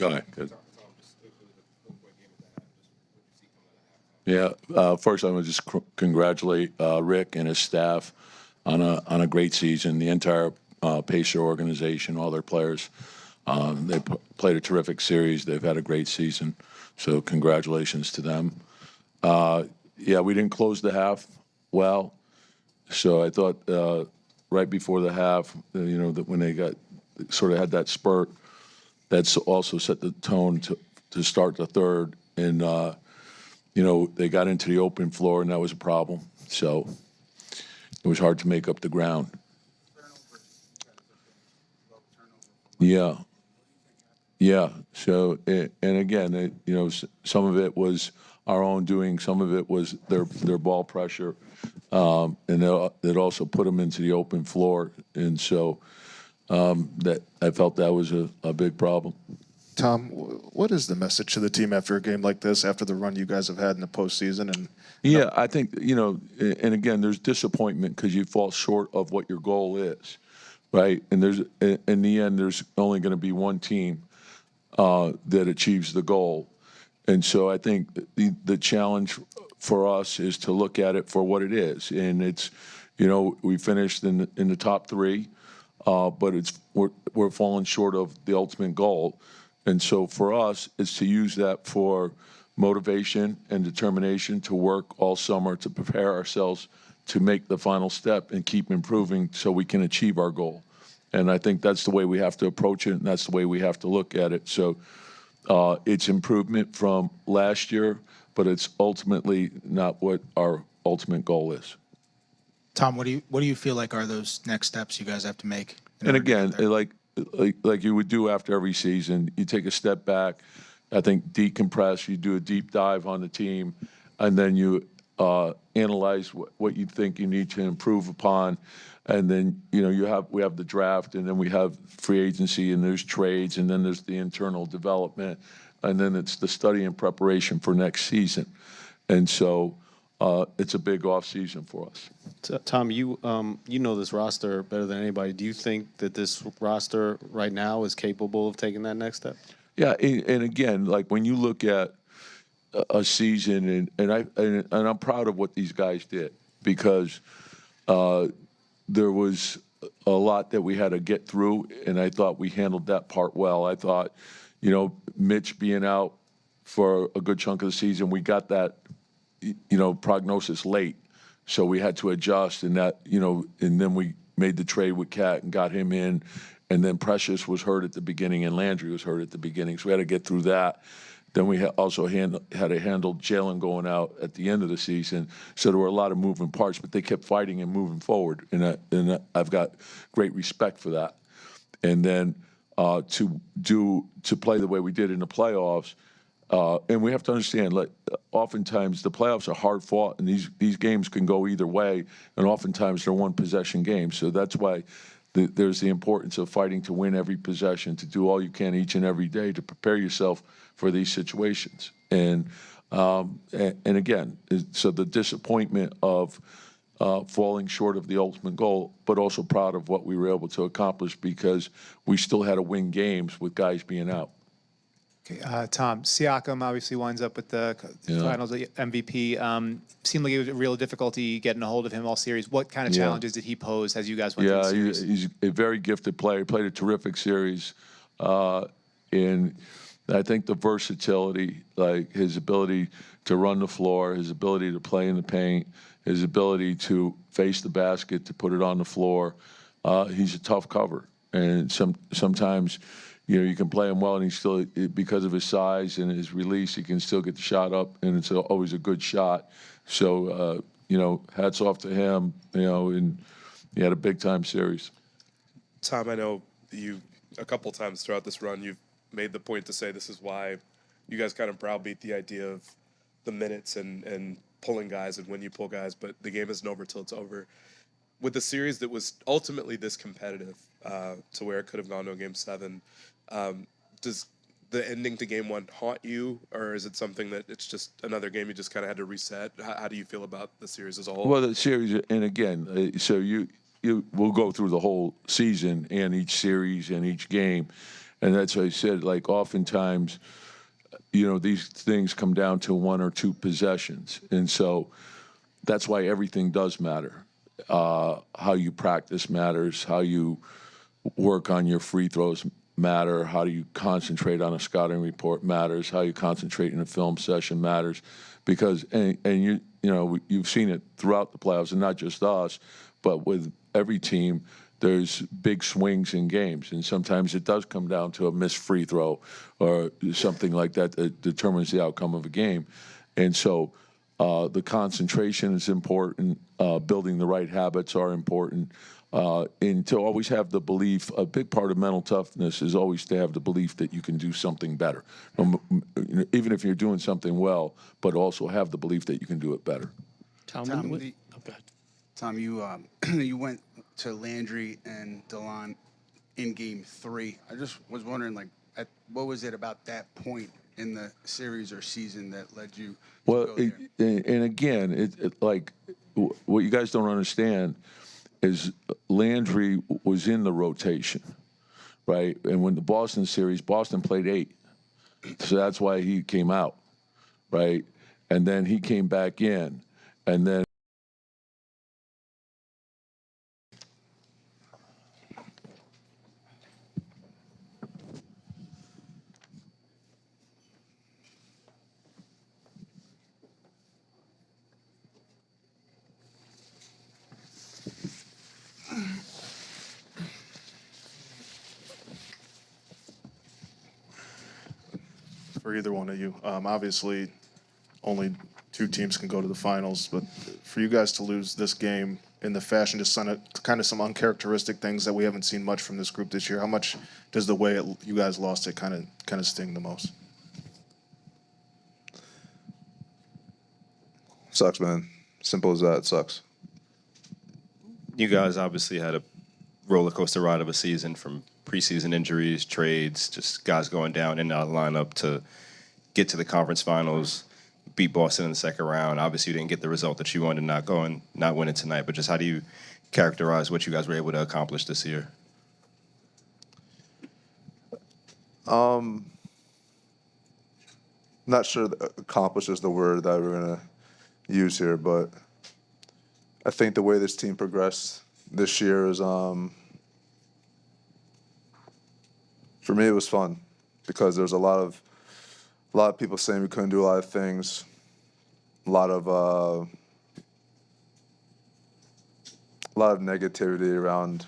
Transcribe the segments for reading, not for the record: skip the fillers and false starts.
Go ahead. Good. Yeah. First, I want to just congratulate Rick and his staff on a great season. The entire Pacer organization, all their players, they played a terrific series. They've had a great season. So congratulations to them. Yeah, we didn't close the half well. So I thought right before the half, that when they got sort of had that spurt, that's also set the tone to start the third. And, they got into the open floor, and that was a problem. So it was hard to make up the ground. Yeah. Yeah. So, and again, some of it was our own doing. Some of it was their ball pressure. And it also put them into the open floor. And so that I felt that was a big problem. Tom, what is the message to the team after a game like this, after the run you guys have had in the postseason? And yeah, I think, and again, there's disappointment because you fall short of what your goal is, right? And in the end, there's only going to be one team that achieves the goal. And so I think the challenge for us is to look at it for what it is. And it's, we finished in the top three, but we're falling short of the ultimate goal. And so for us, it's to use that for motivation and determination to work all summer to prepare ourselves to make the final step and keep improving so we can achieve our goal. And I think that's the way we have to approach it, and that's the way we have to look at it. So it's improvement from last year, but it's ultimately not what our ultimate goal is. Tom, what do you feel like are those next steps you guys have to make? And again, like you would do after every season, you take a step back, I think decompress, you do a deep dive on the team, and then you analyze what you think you need to improve upon. And then, we have the draft, and then we have free agency, and there's trades, and then there's the internal development, and then it's the study and preparation for next season. And so it's a big off season for us. Tom, you know this roster better than anybody. Do you think that this roster right now is capable of taking that next step? Yeah, and again, like when you look at a season, and I'm proud of what these guys did because there was a lot that we had to get through, and I thought we handled that part well. I thought, Mitch being out for a good chunk of the season, we got that, prognosis late. So we had to adjust, and then we made the trade with Cat and got him in, and then Precious was hurt at the beginning and Landry was hurt at the beginning. So we had to get through that. Then we also had to handle Jalen going out at the end of the season. So there were a lot of moving parts, but they kept fighting and moving forward. And I've got great respect for that. And then to play the way we did in the playoffs, and we have to understand, oftentimes the playoffs are hard fought, and these games can go either way, and oftentimes they're one possession games. So that's why there's the importance of fighting to win every possession, to do all you can each and every day to prepare yourself for these situations. And again, so the disappointment of falling short of the ultimate goal, but also proud of what we were able to accomplish because we still had to win games with guys being out. Okay, Tom, Siakam obviously winds up with the finals MVP. Seemed like it was a real difficulty getting a hold of him all series. What kind of challenges did he pose as you guys went through the series? He's a very gifted player. He played a terrific series. And I think the versatility, like his ability to run the floor, his ability to play in the paint, his ability to face the basket, to put it on the floor, he's a tough cover. And sometimes you can play him well, and he's still, because of his size and his release, he can still get the shot up, and it's always a good shot. So, hats off to him, and he had a big-time series. Tom, I know you, a couple times throughout this run, you've made the point to say this is why you guys kind of browbeat the idea of the minutes and pulling guys and when you pull guys, but the game isn't over till it's over. With a series that was ultimately this competitive to where it could have gone to a Game 7, does the ending to Game 1 haunt you, or is it something that it's just another game you just kind of had to reset? How do you feel about the series as a whole? Well, the series, and again, so you will go through the whole season and each series and each game, And that's what I said, like oftentimes, you know, these things come down to 1 or 2 possessions. And so that's why everything does matter. How you practice matters, how you work on your free throws matter, how do you concentrate on a scouting report matters, how you concentrate in a film session matters, because and you know you've seen it throughout the playoffs, and not just us, but with every team. There's big swings in games, and sometimes it does come down to a missed free throw or something like that that determines the outcome of a game. And so the concentration is important. Building the right habits are important. And to always have the belief, a big part of mental toughness is always to have the belief that you can do something better. Even if you're doing something well, but also have the belief that you can do it better. Tom, Tom, go ahead. Tom, you you went to Landry and DeLon in Game 3. I just was wondering, like, what was it about that point in the series or season that led you to Well, go there? and again, what you guys don't understand is Landry was in the rotation, right? And when the Boston series, Boston played 8, so that's why he came out, right? And then he came back in, and then. For either one of you, obviously, only 2 teams can go to the finals, but for you guys to lose this game in the fashion, just kind of some uncharacteristic things that we haven't seen much from this group this year. How much does the way you guys lost it kind of sting the most? Sucks, man. Simple as that. It sucks. You guys obviously had a roller coaster ride of a season, from preseason injuries, trades, just guys going down in and out of the lineup to get to the conference finals, beat Boston in the second round. Obviously, you didn't get the result that you wanted, not winning tonight. But just how do you characterize what you guys were able to accomplish this year? Not sure accomplish is the word that we're gonna use here, but I think the way this team progressed this year is, for me, it was fun because there's a lot of people saying we couldn't do a lot of things, a lot of negativity around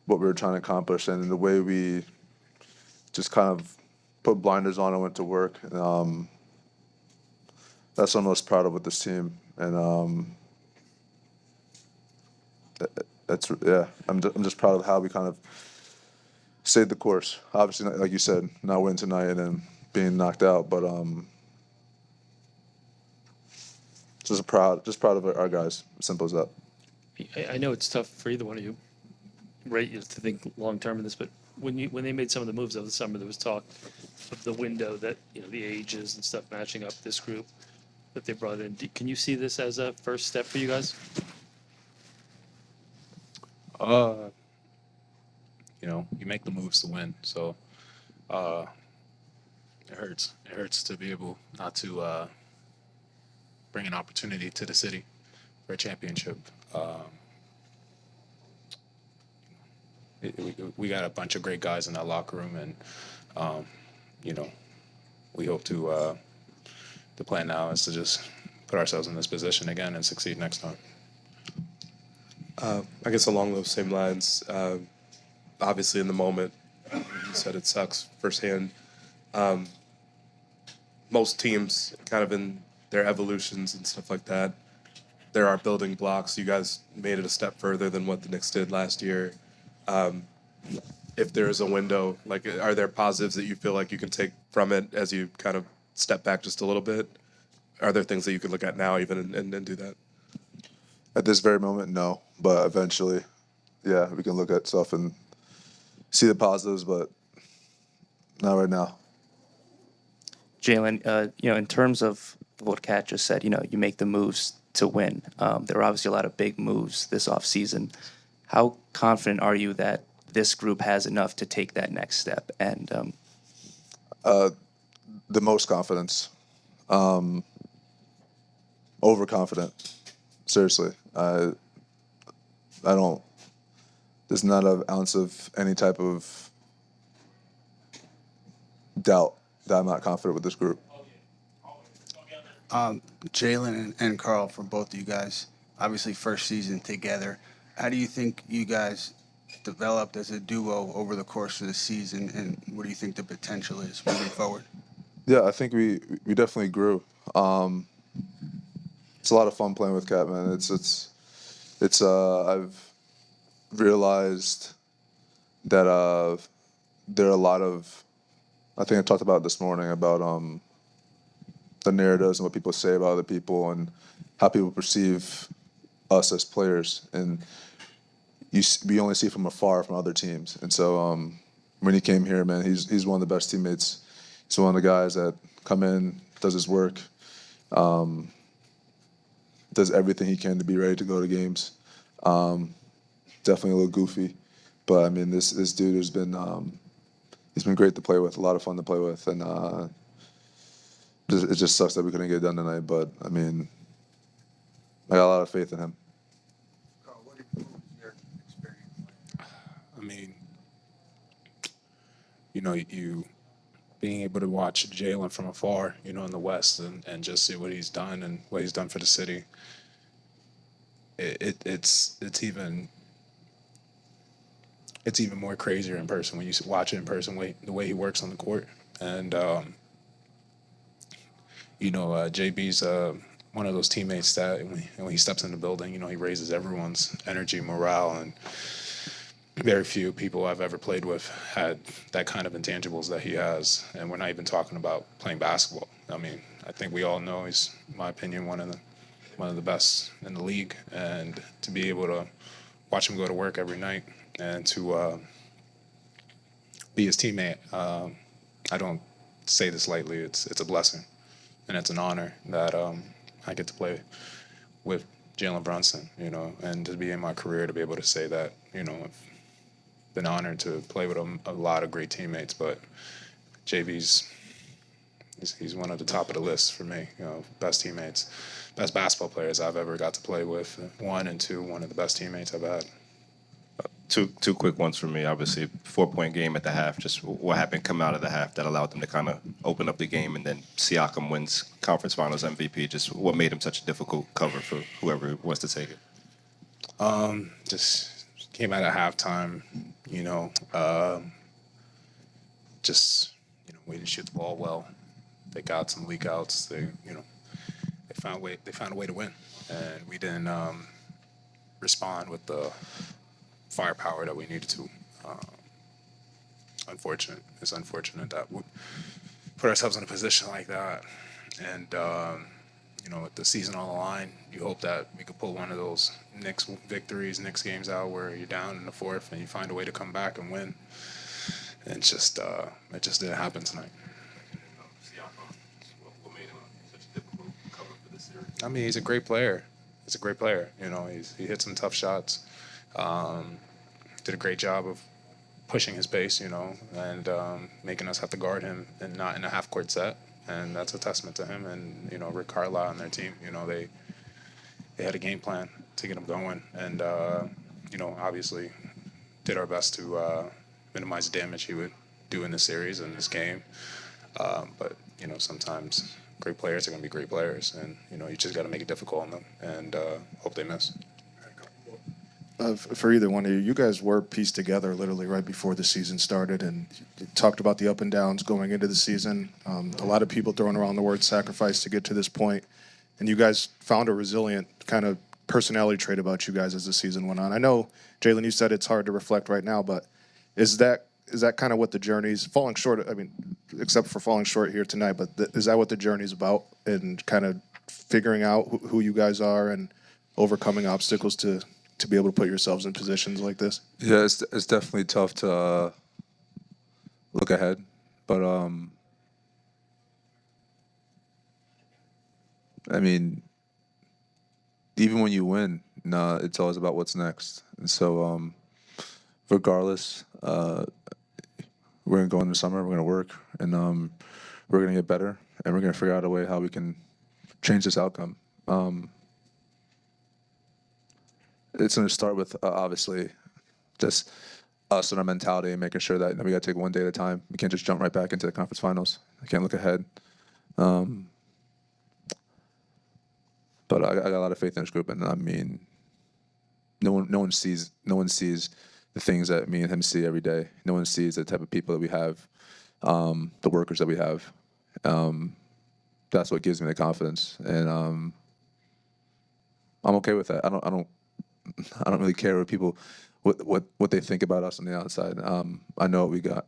what we were trying to accomplish, and the way we just kind of put blinders on and went to work. That's what I'm most proud of with this team, and I'm just proud of how we kind of stayed the course. Obviously, like you said, not winning tonight and then being knocked out, but just proud of our guys. Simple as that. I know it's tough for either one of you, right, to think long term in this, but when they made some of the moves over the summer, there was talk of the window that, the ages and stuff matching up this group that they brought in. Can you see this as a first step for you guys? You make the moves to win, so it hurts. It hurts to be able not to bring an opportunity to the city for a championship. We got a bunch of great guys in that locker room, and we hope to. The plan now is to just put ourselves in this position again and succeed next time. I guess along those same lines, obviously in the moment, you said it sucks firsthand. Most teams, kind of in their evolutions and stuff like that, there are building blocks. You guys made it a step further than what the Knicks did last year. If there is a window, like, are there positives that you feel like you can take from it as you kind of step back just a little bit? Are there things that you could look at now even and do that? At this very moment, no, but eventually, yeah, we can look at stuff and see the positives, but not right now. Jalen, in terms of what Kat just said, you make the moves to win. There were obviously a lot of big moves this offseason. How confident are you that this group has enough to take that next step? And The most confidence, overconfident. Seriously, I don't. There's not an ounce of any type of doubt that I'm not confident with this group. Jalen and Carl, for both of you guys, obviously first season together. How do you think you guys developed as a duo over the course of the season, and what do you think the potential is moving forward? Yeah, I think we definitely grew. It's a lot of fun playing with Cat, man. It's I've realized that there are a lot of, I think I talked about it this morning about the narratives and what people say about other people and how people perceive us as players, and we only see from afar from other teams. And so when he came here, man, he's one of the best teammates. He's one of the guys that come in, does his work, does everything he can to be ready to go to games. Definitely a little goofy, but I mean this dude has been he's been great to play with, a lot of fun to play with, and it just sucks that we couldn't get it done tonight. But I mean, I got a lot of faith in him. Carl, what was your experience like? I mean, you being able to watch Jalen from afar, in the West, and just see what he's done and what he's done for the city. It's even more crazier in person when you watch it in person. The way he works on the court, and JB's one of those teammates that when he steps in the building, he raises everyone's energy, morale, and very few people I've ever played with had that kind of intangibles that he has. And we're not even talking about playing basketball. I mean, I think we all know he's, in my opinion, one of the best in the league. And to be able to watch him go to work every night and to be his teammate, I don't say this lightly. It's a blessing, and it's an honor that I get to play with Jalen Brunson. And to be in my career to be able to say that, I've been honored to play with a lot of great teammates, but JB's he's one of the top of the list for me. Best teammates, best basketball players I've ever got to play with. One and two, one of the best teammates I've had. Two quick ones for me. Obviously, 4-point game at the half. Just what happened come out of the half that allowed them to kind of open up the game, and then Siakam wins conference finals MVP. Just what made him such a difficult cover for whoever wants to take it. Just came out at halftime, we didn't shoot the ball well. They got some leak outs. They found a way to win, and we didn't respond with the firepower that we needed to. It's unfortunate that we put ourselves in a position like that, and with the season on the line, you hope that we could pull one of those Knicks games out where you're down in the fourth and you find a way to come back and win. And it just didn't happen tonight. I mean, he's a great player. He hit some tough shots. Did a great job of pushing his pace, and making us have to guard him and not in a half-court set. And that's a testament to him and, Rick Carlisle and their team. They had a game plan to get him going. And, obviously did our best to minimize the damage he would do in this series and this game. But, sometimes great players are going to be great players. And, you just got to make it difficult on them and hope they miss. For either one of you, you guys were pieced together literally right before the season started, and you talked about the up and downs going into the season. A lot of people throwing around the word sacrifice to get to this point, and you guys found a resilient kind of personality trait about you guys as the season went on. I know, Jalen, you said it's hard to reflect right now, but is that kind of what the journey's falling short? I mean, except for falling short here tonight, but is that what the journey's about, and kind of figuring out who you guys are and overcoming obstacles to be able to put yourselves in positions like this? Yeah, it's definitely tough to look ahead, but I mean, even when you win, it's always about what's next. And so regardless, we're gonna go in the summer. We're gonna work, and we're gonna get better, and we're gonna figure out a way how we can change this outcome. It's gonna start with obviously just us and our mentality and making sure that we got to take one day at a time. We can't just jump right back into the conference finals. I can't look ahead. But I got a lot of faith in this group, and I mean, no one sees the things that me and him see every day. No one sees the type of people that we have, the workers that we have. That's what gives me the confidence, and I'm okay with that. I don't really care what they think about us on the outside. I know what we got.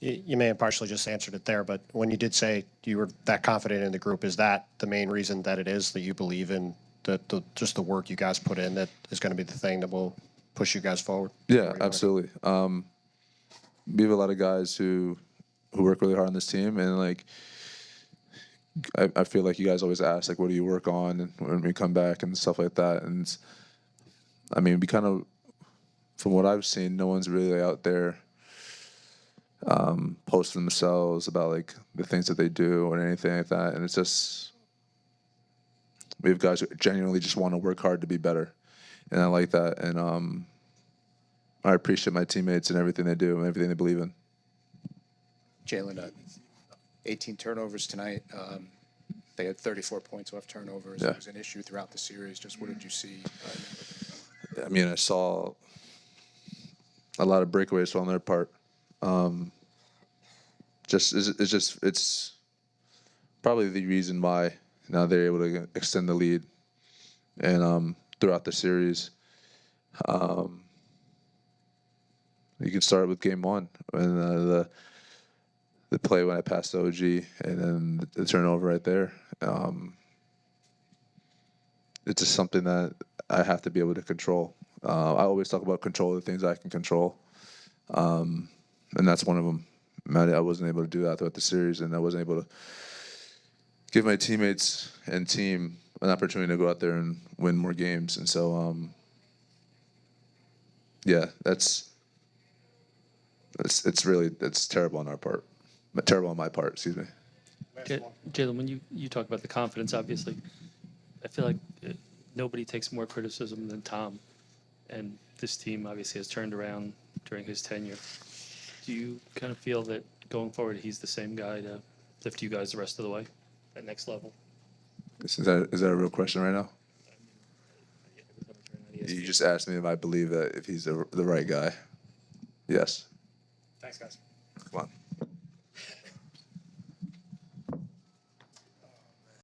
You may have partially just answered it there, but when you did say you were that confident in the group, is that the main reason that it is that you believe in just the work you guys put in that is going to be the thing that will push you guys forward? Yeah, absolutely. We have a lot of guys who work really hard on this team, and like I feel like you guys always ask like, what do you work on, and when we come back and stuff like that. And I mean, we kind of, from what I've seen, no one's really out there posting themselves about like the things that they do or anything like that. And it's just, we have guys who genuinely just want to work hard to be better, and I like that. And I appreciate my teammates and everything they do and everything they believe in. Jalen, 18 turnovers tonight. They had 34 points off turnovers. Yeah. It was an issue throughout the series. Just what did you see? I mean, I saw a lot of breakaways on their part. It's probably the reason why now they're able to extend the lead, and throughout the series, you can start with game one and the play when I passed to OG, and then the turnover right there. It's just something that I have to be able to control. I always talk about control the things I can control, and that's one of them. I wasn't able to do that throughout the series, and I wasn't able to give my teammates and team an opportunity to go out there and win more games. And so, yeah, it's terrible on our part, but terrible on my part. Excuse me. Jalen, when you talk about the confidence, obviously, I feel like nobody takes more criticism than Tom, and this team obviously has turned around during his tenure. Do you kind of feel that going forward he's the same guy to lift you guys the rest of the way, that next level? Is that a real question right now? You just asked me if I believe that if he's the right guy. Yes. Thanks, guys. Come on.